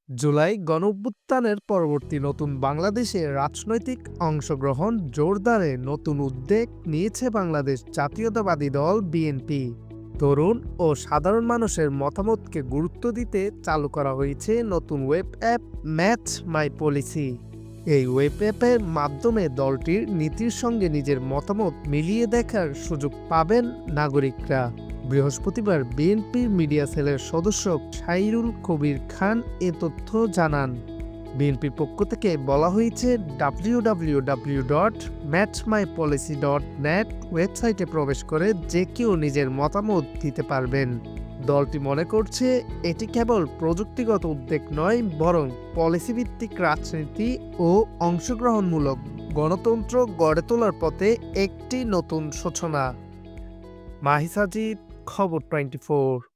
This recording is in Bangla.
জুলাই গণঅভ্যুত্থানের পরবর্তী নতুন বাংলাদেশে রাজনৈতিক অংশগ্রহণ জোরদারে নতুন উদ্যোগ নিয়েছে বাংলাদেশ জাতীয়তাবাদী দল বিএনপি। তরুণ ও সাধারণ মানুষের মতামতকে গুরুত্ব দিতে চালু করা হয়েছে নতুন ওয়েব অ্যাপ ম্যাচ মাই পলিসি। এই ওয়েব অ্যাপের মাধ্যমে দলটির নীতির সঙ্গে নিজের মতামত মিলিয়ে দেখার সুযোগ পাবেন নাগরিকরা। বৃহস্পতিবার বিএনপির মিডিয়া সেলের সদস্য সাইরুল কবির খান এ তথ্য জানান। বিএনপির পক্ষ থেকে বলা হয়েছে www.matchmypolicy.net ওয়েবসাইটে প্রবেশ করে যে কেউ নিজের মতামত দিতে পারবেন। দলটি মনে করছে এটি কেবল প্রযুক্তিগত উদ্যোগ নয়, বরং পলিসিভিত্তিক রাজনীতি ও অংশগ্রহণমূলক গণতন্ত্র গড়ে তোলার পথে একটি নতুন সূচনা। মাহি সাজিদ, খবর 24।